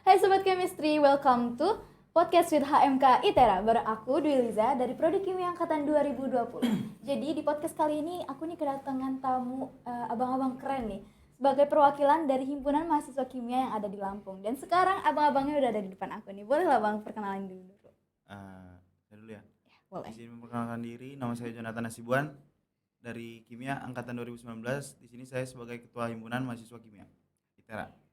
Hai Sobat Chemistry, welcome to Podcast with HMK ITERA. Bareng aku, Dwi Liza, dari Prodi Kimia Angkatan 2020. Jadi di podcast kali ini, aku nih kedatangan tamu abang-abang keren nih, sebagai perwakilan dari Himpunan Mahasiswa Kimia yang ada di Lampung. Dan sekarang abang-abangnya udah ada di depan aku nih. Boleh lah bang, perkenalan dulu. Saya dulu ya. Boleh. Di sini memperkenalkan diri, nama saya Jonathan Hasibuan dari Kimia Angkatan 2019. Di sini saya sebagai Ketua Himpunan Mahasiswa Kimia ITERA.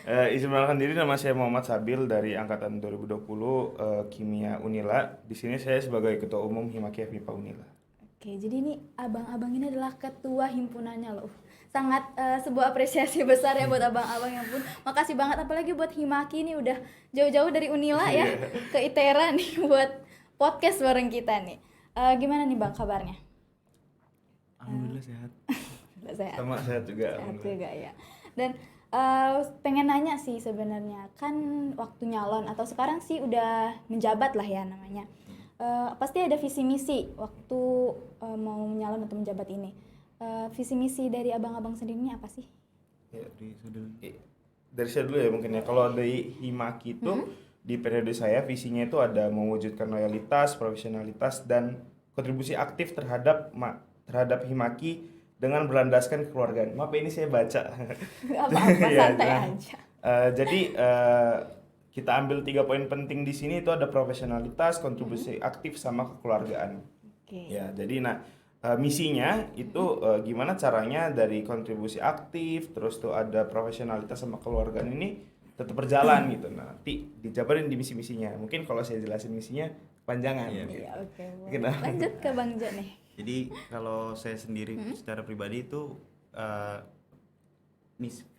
Perkenalkan diri, nama saya Muhammad Sabil dari angkatan 2020 Kimia Unila. Di sini saya sebagai Ketua Umum Himaki FMIPA Unila. Oke, jadi ini abang-abang ini adalah ketua himpunannya loh. Sangat sebuah apresiasi besar ya buat abang-abang yang pun. Makasih banget, apalagi buat Himaki ini udah jauh-jauh dari Unila ya ke ITERA nih buat podcast bareng kita nih. Gimana nih bang kabarnya? Alhamdulillah sehat. Sehat. Sama sehat juga. Sehat juga ya. Dan pengen nanya sih sebenarnya, kan waktu nyalon atau sekarang sih udah menjabat lah ya namanya. Pasti ada visi misi waktu mau nyalon atau menjabat ini. Visi misi dari abang-abang sendiri ini apa sih? Ya, dari saya dulu ya mungkin ya. Kalau dari Himaki itu di periode saya visinya itu ada mewujudkan loyalitas, profesionalitas dan kontribusi aktif terhadap Himaki dengan berlandaskan kekeluargaan. Maaf ini saya baca. Apa-apa Ya, santai aja. Jadi kita ambil 3 poin penting di sini, itu ada profesionalitas, kontribusi aktif sama kekeluargaan. Oke. Ya, jadi misinya itu gimana caranya dari kontribusi aktif terus tuh ada profesionalitas sama kekeluargaan ini tetap berjalan gitu. Nah, nanti dijabarin di misi-misinya. Mungkin kalau saya jelasin misinya panjangan. Iya, oke. Kenapa? Lanjut ke Bang Jo nih. Jadi kalau saya sendiri secara pribadi itu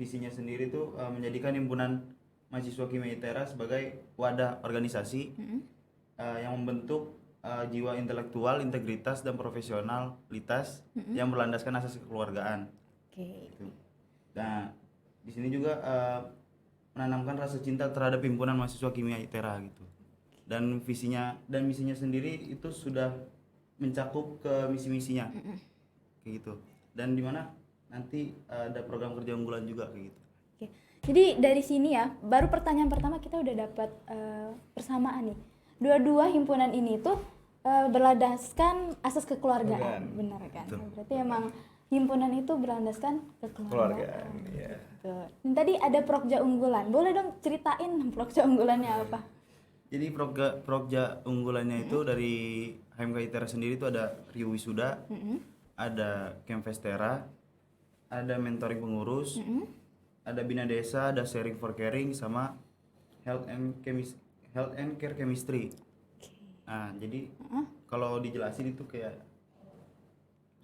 visinya sendiri itu menjadikan Himpunan Mahasiswa Kimia ITERA sebagai wadah organisasi yang membentuk jiwa intelektual, integritas dan profesionalitas yang berlandaskan asas kekeluargaan. Oke. Gitu. Nah, di sini juga menanamkan rasa cinta terhadap Himpunan Mahasiswa Kimia ITERA gitu. Dan visinya dan misinya sendiri itu sudah mencakup ke misi-misinya. Kayak gitu. Dan di mana nanti ada program kerja unggulan juga kayak gitu. Oke. Jadi dari sini ya, baru pertanyaan pertama kita udah dapat persamaan nih. Dua-dua himpunan ini tuh berlandaskan asas kekeluargaan, benar kan? Betul. Berarti emang himpunan itu berlandaskan kekeluargaan. Ya. Tuh. Dan tadi ada prokja unggulan. Boleh dong ceritain prokja unggulannya apa? Jadi prokja unggulannya itu dari HMK ITERA sendiri itu ada Rio Wisuda, ada Kemfestera, ada mentoring pengurus, ada Bina Desa, ada Sharing for Caring, sama Health and Care Chemistry. Nah, jadi kalau dijelasin itu kayak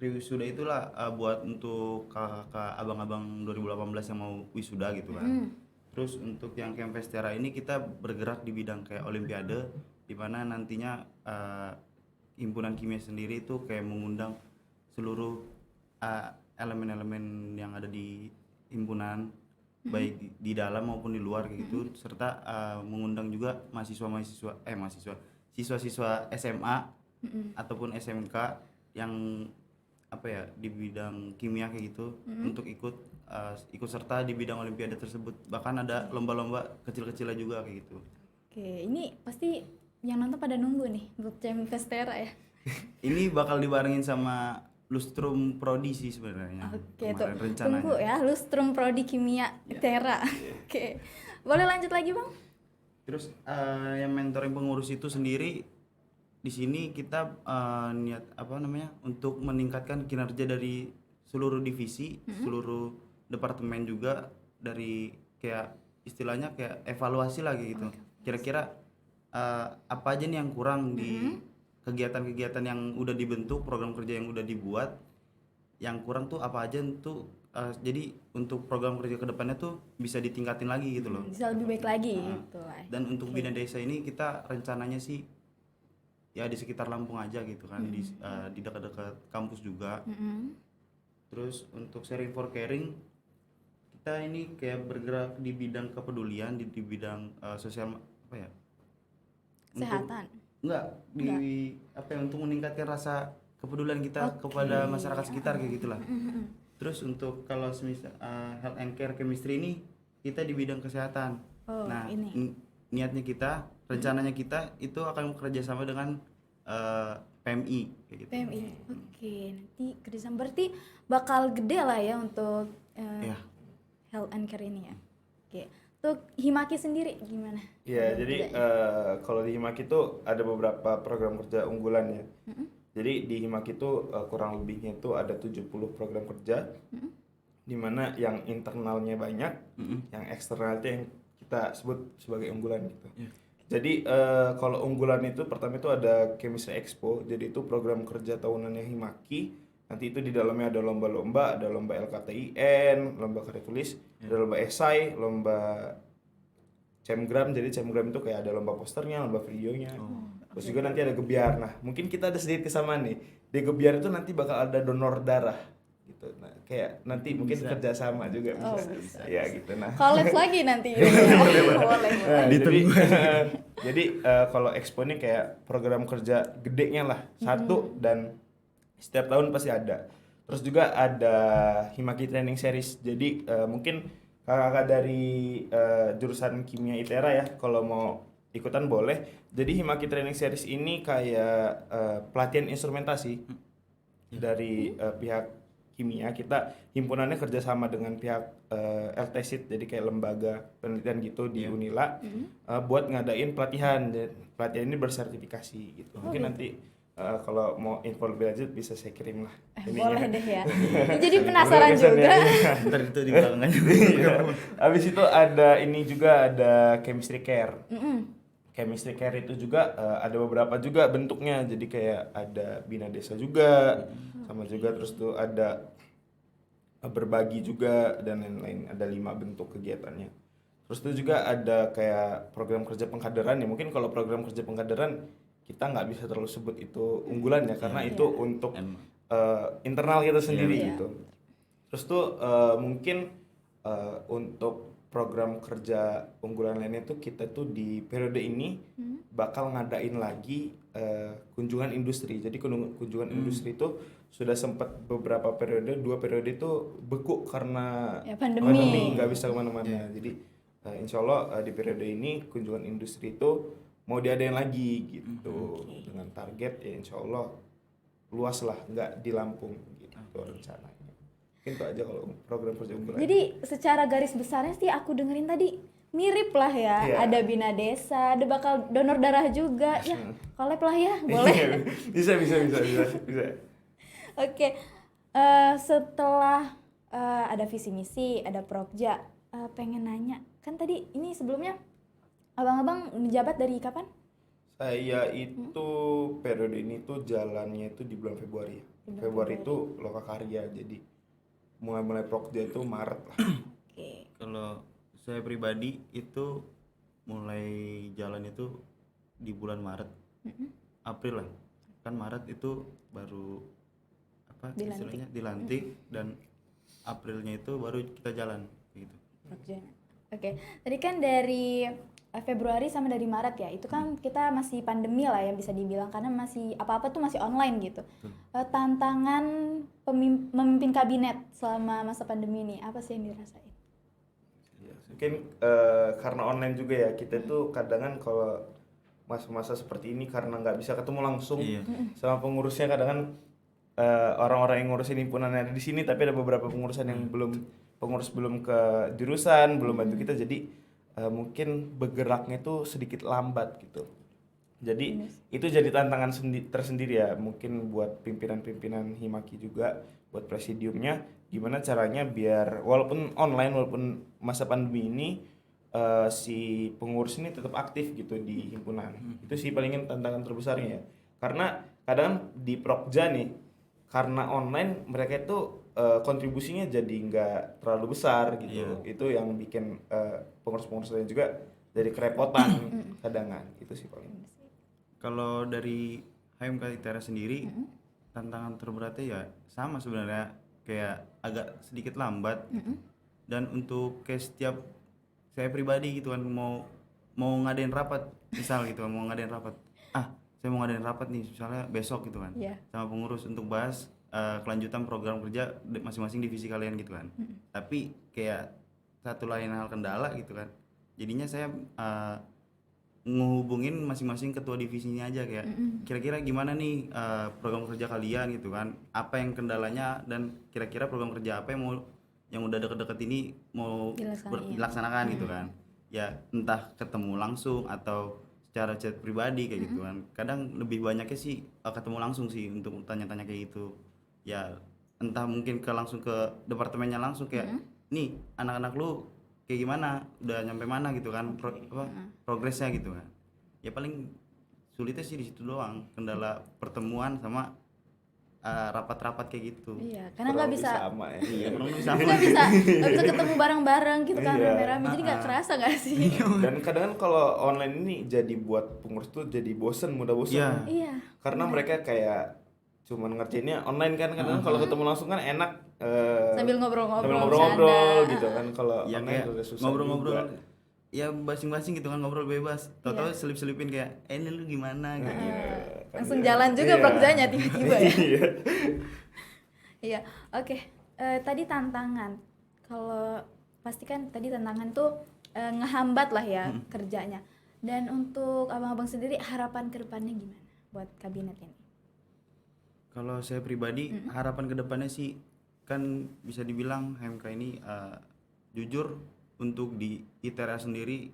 Rio Wisuda itulah buat untuk kakak abang-abang 2018 yang mau wisuda gitu kan. Terus untuk yang Kemfestera ini kita bergerak di bidang kayak olimpiade, di mana nantinya himpunan kimia sendiri itu kayak mengundang seluruh elemen-elemen yang ada di himpunan, baik di dalam maupun di luar kayak gitu, serta mengundang juga siswa-siswa SMA ataupun SMK yang di bidang kimia kayak gitu untuk ikut serta di bidang olimpiade tersebut. Bahkan ada lomba-lomba kecil-kecilnya juga kayak gitu. Oke, ini pasti yang nonton pada nunggu nih untuk Kemfestera ya. Ini bakal dibarengin sama Lustrum Prodi sih sebenarnya. Oke, tuh. Kemarin rencananya. Tunggu ya, Lustrum Prodi Kimia ITERA. Oke. Boleh lanjut lagi, Bang? Terus yang mentoring pengurus itu sendiri di sini kita niat untuk meningkatkan kinerja dari seluruh divisi, seluruh departemen juga, dari kayak istilahnya kayak evaluasi lagi gitu. Kira-kira apa aja nih yang kurang di kegiatan-kegiatan yang udah dibentuk, program kerja yang udah dibuat, yang kurang tuh apa aja tuh. Jadi untuk program kerja kedepannya tuh bisa ditingkatin lagi gitu loh. Bisa lebih baik lagi gitu lah. Dan untuk Bina Desa ini kita rencananya sih ya di sekitar Lampung aja gitu kan, di dekat-dekat kampus juga. Terus untuk Sharing for Caring, kita ini kayak bergerak di bidang kepedulian, di bidang sosial Kesehatan. Untuk meningkatkan rasa kepedulian kita kepada masyarakat sekitar kayak gitulah. Terus untuk kalau semisal Health and Care Chemistry ini kita di bidang kesehatan. Oh, Nah, ini. niatnya kita, rencananya kita itu akan bekerja sama dengan PMI kayak gitu. PMI. Oke, nanti kerjasama berarti bakal gede lah ya untuk Iya. health and care ini ya. Oke. Untuk Himaki sendiri gimana? Ya, jadi kalau di Himaki itu ada beberapa program kerja unggulan ya. Jadi di Himaki itu kurang lebihnya itu ada 70 program kerja. Di mana yang internalnya banyak, yang eksternal itu yang kita sebut sebagai unggulan gitu. Iya. Jadi kalau unggulan itu pertama itu ada Chemistry Expo. Jadi itu program kerja tahunannya Himaki. Nanti itu di dalamnya ada lomba-lomba, ada lomba LKTIN, lomba karya tulis, ada lomba esai, lomba Cemgram. Jadi Cemgram itu kayak ada lomba posternya, lomba videonya. Terus juga nanti ada gebiar. Nah, mungkin kita ada sedikit kesamaan nih. Di gebiar itu nanti bakal ada donor darah gitu. Nah, kayak nanti mungkin kerjasama juga bisa. Ya gitu. Nah, Collab lagi nanti. Boleh. Nah, jadi kalau expo ini kayak program kerja gedenya lah satu dan setiap tahun pasti ada. Terus juga ada Himaki Training Series. Jadi mungkin kakak-kakak dari jurusan kimia ITERA ya kalau mau ikutan boleh. Jadi Himaki Training Series ini kayak pelatihan instrumentasi dari pihak kimia. Kita himpunannya kerjasama dengan pihak LTSIT, jadi kayak lembaga penelitian gitu di Unila buat ngadain pelatihan. Dan pelatihan ini bersertifikasi gitu. Mungkin nanti kalau mau info lebih lanjut bisa saya kirim lah. Boleh deh ya. Jadi penasaran juga. Ntar itu di belakangnya. Habis itu ada ini juga ada Chemistry Care. Chemistry Care itu juga ada beberapa juga bentuknya. Jadi kayak ada Bina Desa juga, sama juga terus tuh ada berbagi juga dan lain-lain. Ada 5 bentuk kegiatannya. Terus itu juga ada kayak program kerja pengkaderan ya. Mungkin kalau program kerja pengkaderan kita nggak bisa terlalu sebut itu unggulan ya karena itu untuk internal kita sendiri gitu. Terus tuh mungkin untuk program kerja unggulan lainnya tuh kita tuh di periode ini bakal ngadain lagi kunjungan industri. Jadi kunjungan industri itu sudah sempat beberapa periode, 2 periode itu beku karena pandemi nggak bisa kemana-mana. Jadi insya Allah di periode ini kunjungan industri itu mau diadain lagi gitu dengan target ya insya Allah luas lah, nggak di Lampung gitu rencananya. Mungkin itu aja kalau program kerja unggulan. Jadi secara garis besarnya sih aku dengerin tadi mirip lah ya. Ada Bina Desa, ada bakal donor darah juga ya. Collab lah ya, boleh. bisa. Oke. Setelah ada visi misi, ada Prokja, pengen nanya kan tadi ini sebelumnya abang-abang menjabat dari kapan? Saya itu periode ini tuh jalannya itu di bulan Februari. Februari itu lokakarya, jadi mulai Prokja itu Maret lah. Oke. Kalau saya pribadi itu mulai jalan itu di bulan Maret, April lah. Kan Maret itu baru istilahnya dilantik dan Aprilnya itu baru kita jalan gitu. Oke. Tadi kan dari Februari sama dari Maret ya, itu kan kita masih pandemi lah ya bisa dibilang karena masih apa-apa tuh masih online gitu. Tantangan memimpin kabinet selama masa pandemi ini apa sih yang dirasain? Mungkin karena online juga ya kita tuh kadang kalau masa-masa seperti ini karena nggak bisa ketemu langsung sama pengurusnya, kadang orang-orang yang ngurusin himpunan ada di sini tapi ada beberapa pengurusan yang pengurus belum ke jurusan, belum bantu kita, jadi mungkin bergeraknya tuh sedikit lambat gitu. Jadi itu jadi tantangan tersendiri ya mungkin buat pimpinan-pimpinan Himaki juga, buat presidiumnya gimana caranya biar walaupun online, walaupun masa pandemi ini si pengurus ini tetap aktif gitu di himpunan. Itu sih palingin tantangan terbesarnya ya. Karena kadang di Prokja nih karena online mereka itu kontribusinya jadi nggak terlalu besar gitu. Itu yang bikin pengurus-pengurus lain juga jadi kerepotan kadangan. Itu sih paling. Kalau dari HMK ITERA sendiri tantangan terberatnya ya sama sebenarnya, kayak agak sedikit lambat dan untuk kayak setiap saya pribadi gitu kan mau ngadain rapat misal gitu kan, mau ngadain rapat, saya mau ngadain rapat nih misalnya besok gitu kan sama pengurus untuk bahas kelanjutan program kerja masing-masing divisi kalian gitu kan. Tapi kayak satu lain hal kendala gitu kan. Jadinya saya ngehubungin masing-masing ketua divisinya aja kayak kira-kira gimana nih program kerja kalian gitu kan, apa yang kendalanya dan kira-kira program kerja apa yang udah deket-deket ini mau dilaksanakan gitu kan. Ya entah ketemu langsung atau secara chat pribadi kayak gitu kan. Kadang lebih banyaknya sih ketemu langsung sih untuk tanya-tanya kayak gitu. Ya entah mungkin langsung ke departemennya langsung kayak nih anak-anak lu kayak gimana, udah nyampe mana gitu kan, progresnya gitu kan. Ya paling sulitnya sih di situ doang, kendala pertemuan sama rapat-rapat kayak gitu. Iya, karena nggak bisa sama ya. Iya, kurang lebih sama. nggak bisa ketemu bareng-bareng gitu kan, Iya. rame-rame, jadi nggak kerasa nggak sih? Dan kadang kan kalau online ini jadi buat pengurus tuh jadi mudah bosen. Iya. Iya. Karena mereka kayak cuman ngerjainnya online kan, kadang kalau ketemu langsung kan enak, Sambil ngobrol-ngobrol, ngobrol bercanda. gitu kan. Kalau Ya online kayak udah susah ngobrol-ngobrol juga. ya basing-basing gitu kan, ngobrol bebas. Tahu-tahu selip-selipin kayak ini lu gimana gitu. Langsung jalan juga Iya. progjanya tiba-tiba ya. Iya. Iya, oke. Tadi tantangan. Kalau pasti kan tadi tantangan tuh ngehambat lah ya kerjanya. Dan untuk abang-abang sendiri harapan ke depannya gimana buat kabinet ini? Kalau saya pribadi harapan kedepannya sih kan bisa dibilang HMK ini jujur untuk di ITERA sendiri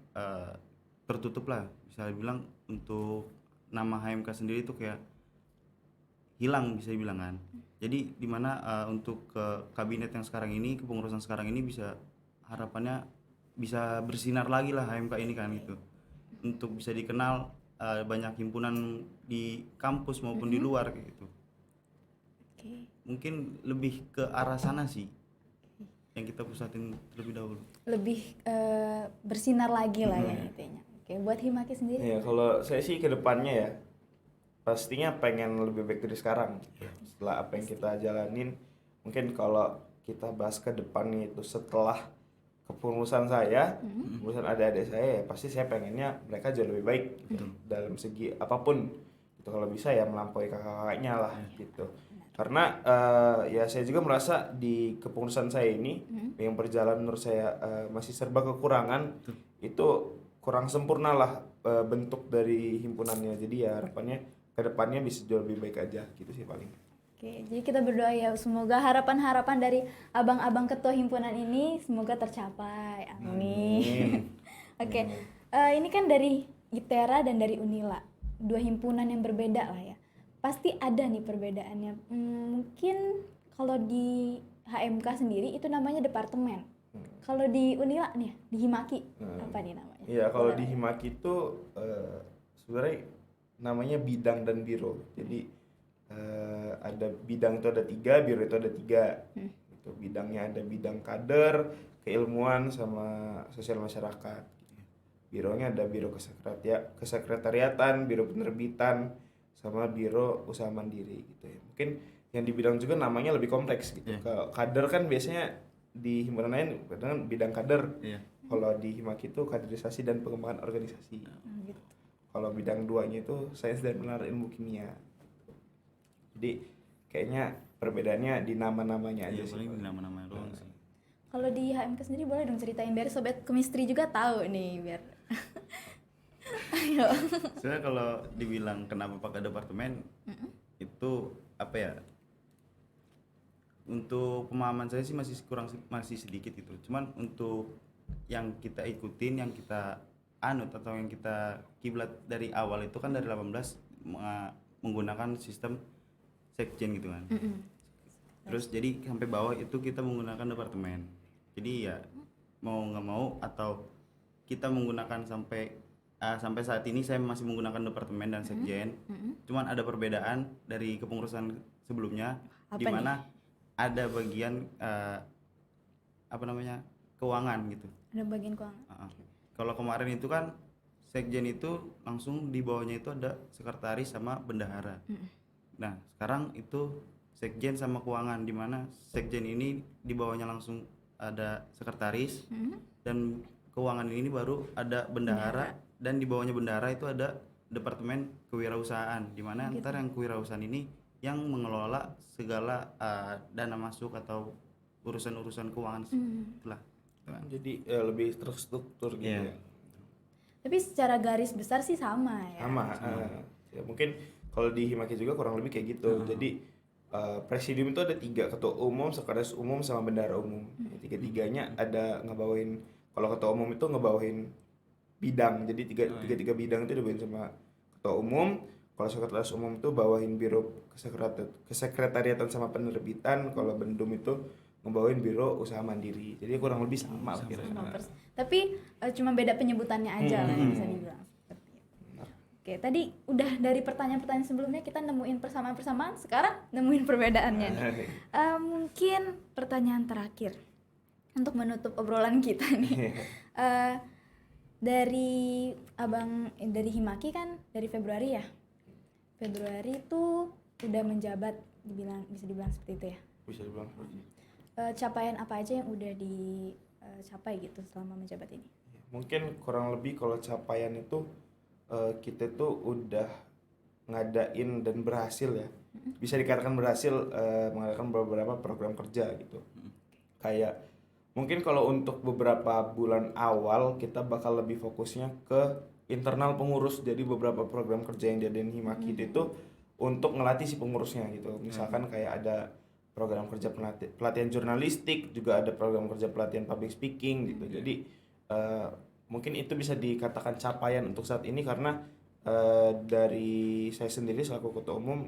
tertutup lah, bisa dibilang untuk nama HMK sendiri itu kayak hilang bisa dibilang kan. Jadi dimana untuk ke kabinet yang sekarang ini, kepengurusan sekarang ini bisa harapannya bisa bersinar lagi lah HMK ini kan gitu, untuk bisa dikenal banyak himpunan di kampus maupun di luar kayak gitu. Mungkin lebih ke arah sana sih yang kita pusatin terlebih dahulu, Lebih bersinar lagi lah ya intinya. Oke, buat Himaki sendiri? Ya kalau saya sih ke depannya ya pastinya pengen lebih baik dari sekarang. Setelah apa yang kita jalanin, mungkin kalau kita bahas ke depannya itu setelah kepengurusan saya, kepengurusan adik-adik saya, ya pasti saya pengennya mereka jauh lebih baik gitu, dalam segi apapun. Itu kalau bisa ya melampaui kakak-kakaknya lah gitu. Karena ya saya juga merasa di kepengurusan saya ini yang berjalan menurut saya masih serba kekurangan. Itu kurang sempurna lah bentuk dari himpunannya. Jadi ya harapannya ke depannya bisa jauh lebih baik aja gitu sih paling. Oke, jadi kita berdoa ya semoga harapan-harapan dari abang-abang ketua himpunan ini semoga tercapai. Amin. Oke, ini kan dari ITERA dan dari UNILA, dua himpunan yang berbeda lah ya. Pasti ada nih perbedaannya. Mungkin kalau di HMK sendiri itu namanya departemen. Kalau di UNILA nih, di Himaki apa nih namanya? Iya, kalau di Himaki itu sebenarnya namanya bidang dan biro. Jadi ada bidang itu ada 3, biro itu ada 3. Itu bidangnya ada bidang kader, keilmuan sama sosial masyarakat. Bironya ada biro kesekretariatan, biro penerbitan, sama biro usaha mandiri gitu ya. Mungkin yang di bidang juga namanya lebih kompleks gitu. Kalau kader kan biasanya di himpunan lain dengan bidang kader. Kalau di Himaki itu kaderisasi dan pengembangan organisasi. Gitu. Kalau bidang 2-nya itu sains dan penerapan ilmu kimia. Jadi kayaknya perbedaannya di nama-namanya aja sih. Paling nama-nama doang sih. Kalau di HMK sendiri boleh dong ceritain biar sobat chemistry juga tahu nih biar. Ayo. Sebenarnya kalau dibilang kenapa pakai departemen itu apa ya? Untuk pemahaman saya sih masih sedikit gitu. Cuman untuk yang kita ikutin, yang kita anut atau yang kita kiblat dari awal itu kan dari 18 menggunakan sistem sekjen gitu kan. Terus jadi sampai bawah itu kita menggunakan departemen. Jadi ya mau nggak mau atau kita menggunakan sampai saat ini saya masih menggunakan departemen dan sekjen. Cuman ada perbedaan dari kepengurusan sebelumnya di mana ada bagian keuangan gitu. Ada bagian keuangan. Kalau kemarin itu kan sekjen itu langsung di bawahnya itu ada sekretaris sama bendahara. Nah, sekarang itu sekjen sama keuangan, di mana sekjen ini di bawahnya langsung ada sekretaris dan keuangan ini baru ada bendahara dan di bawahnya bendahara itu ada departemen kewirausahaan, di mana ntar yang kewirausahaan ini yang mengelola segala dana masuk atau urusan-urusan keuangan itulah. Jadi lebih terstruktur gitu Iya. ya. Tapi secara garis besar sih sama ya. Sama. Ya, mungkin kalau di Himaki juga kurang lebih kayak gitu. Jadi presidium itu ada 3, ketua umum, sekretaris umum, sama bendahara umum. Tiga-tiganya ada ngebawain, kalau ketua umum itu ngebawain bidang. Jadi tiga bidang itu dibawain sama ketua umum. Kalau sekretaris umum itu bawain biro kesekretariatan sama penerbitan. Kalau bendum itu ngebawain biro usaha mandiri. Jadi kurang lebih sama lah kira-kira. Tapi cuma beda penyebutannya aja lah yang bisa dibilang seperti itu. Oke, tadi udah dari pertanyaan-pertanyaan sebelumnya kita nemuin persamaan-persamaan, sekarang nemuin perbedaannya nih. Mungkin pertanyaan terakhir untuk menutup obrolan kita nih. Dari dari Himaki kan dari Februari ya. Februari itu udah menjabat, bisa dibilang seperti itu ya. Bisa dibilang seperti itu. Capaian apa aja yang udah dicapai gitu selama menjabat ini? Mungkin kurang lebih kalau capaian itu kita tuh udah ngadain dan berhasil ya. Bisa dikatakan berhasil mengadakan beberapa program kerja gitu. Kayak mungkin kalau untuk beberapa bulan awal kita bakal lebih fokusnya ke internal pengurus. Jadi beberapa program kerja yang diadain Himaki itu untuk ngelatih si pengurusnya gitu. Misalkan kayak ada program kerja pelatihan jurnalistik, juga ada program kerja pelatihan public speaking gitu. Jadi mungkin itu bisa dikatakan capaian untuk saat ini karena dari saya sendiri selaku ketua umum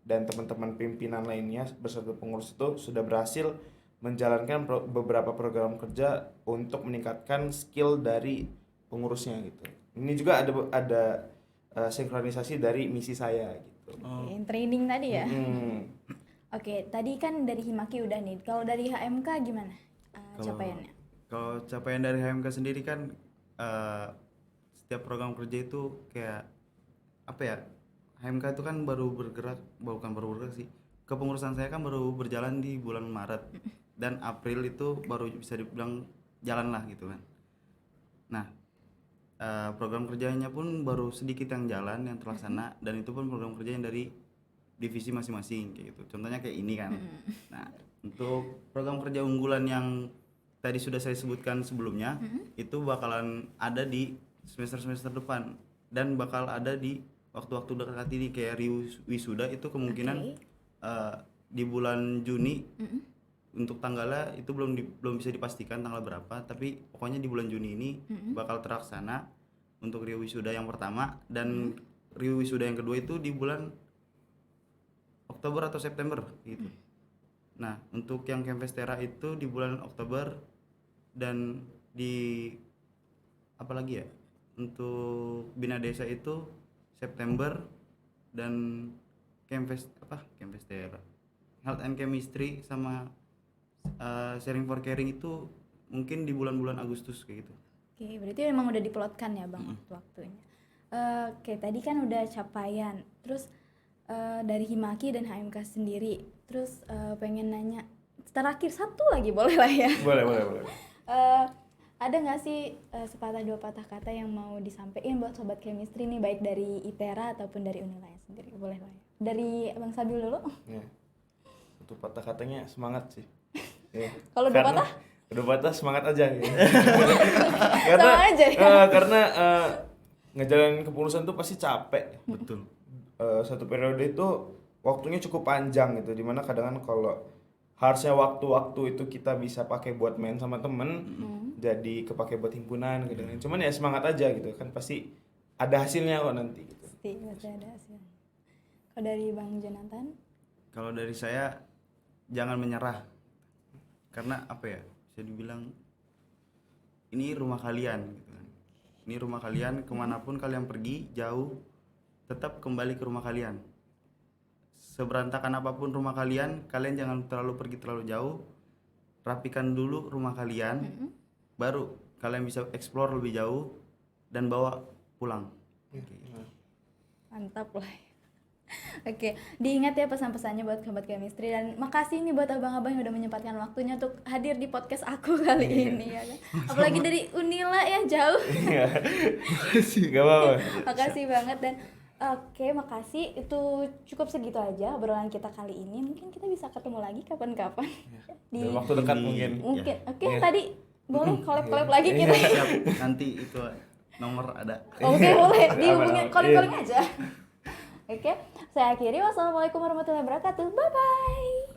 dan teman-teman pimpinan lainnya beserta pengurus itu sudah berhasil menjalankan beberapa program kerja untuk meningkatkan skill dari pengurusnya gitu. Ini juga ada sinkronisasi dari misi saya gitu. Oke, training tadi ya. Oke, tadi kan dari Himaki udah nih. Kalau dari HMK gimana capaiannya? Kalau capaian dari HMK sendiri kan setiap program kerja itu kayak apa ya? HMK itu kan bukan baru bergerak sih. Kepengurusan saya kan baru berjalan di bulan Maret dan April itu baru bisa dibilang jalan lah gitu kan. Nah, program kerjanya pun baru sedikit yang jalan, yang terlaksana, dan itu pun program kerja yang dari divisi masing-masing kayak gitu. Contohnya kayak ini kan. Nah, untuk program kerja unggulan yang tadi sudah saya sebutkan sebelumnya, itu bakalan ada di semester-semester depan dan bakal ada di waktu-waktu dekat ini kayak wisuda itu kemungkinan di bulan Juni. Untuk tanggalnya itu belum bisa dipastikan tanggal berapa, tapi pokoknya di bulan Juni ini bakal terlaksana untuk Rio Wisuda yang pertama, dan Rio Wisuda yang kedua itu di bulan Oktober atau September gitu. Nah, untuk yang Kemfestera itu di bulan Oktober, dan di apa lagi ya? Untuk Bina Desa itu September, dan Kemfestera Health and Chemistry sama Sharing for Caring itu mungkin di bulan-bulan Agustus kayak gitu. Oke, berarti memang udah diplotkan ya Bang waktu-waktunya. Oke, tadi kan udah capaian. Terus dari Himaki dan HMK sendiri. Terus pengen nanya terakhir satu lagi boleh lah ya? Boleh. Ada nggak sih sepatah dua patah kata yang mau disampaikan buat sobat chemistry nih, baik dari ITERA ataupun dari Unilaya sendiri? Boleh lah ya. Dari Bang Sabil dulu. Ya. Untuk patah katanya semangat sih. Ya. Kalau dua patah? Dua patah semangat aja gitu. Sama aja ya? Karena ngejalanin kepengurusan tuh pasti capek. Betul. Satu periode itu waktunya cukup panjang gitu, dimana kadang kalau harusnya waktu-waktu itu kita bisa pakai buat main sama temen, jadi kepake buat himpunan gitu. Cuman ya semangat aja gitu kan, pasti ada hasilnya kok nanti gitu. Pasti ada hasilnya. Kalau dari Bang Jonathan? Kalau dari saya jangan menyerah, karena apa ya, bisa dibilang ini rumah kalian gitu kan. Ini rumah kalian, kemanapun kalian pergi jauh, tetap kembali ke rumah kalian. Seberantakan apapun rumah kalian jangan pergi terlalu jauh. Rapikan dulu rumah kalian, baru kalian bisa explore lebih jauh dan bawa pulang. Mantap lah. Oke, diingat ya pesan-pesannya buat sobat chemistry, dan makasih nih buat abang-abang yang udah menyempatkan waktunya untuk hadir di podcast aku kali ini ya kan. Apalagi dari Unila ya, jauh. Gak apa-apa. Makasih banget. Dan oke, makasih. Itu cukup segitu aja obrolan kita kali ini. Mungkin kita bisa ketemu lagi kapan-kapan. Di waktu dekat mungkin. Oke, tadi Boleh collab lagi kita. Siap, nanti itu nomor ada. Oke, boleh Aman, dihubungin aman. calling aja. Oke, saya akhiri. Wassalamualaikum warahmatullahi wabarakatuh. Bye bye.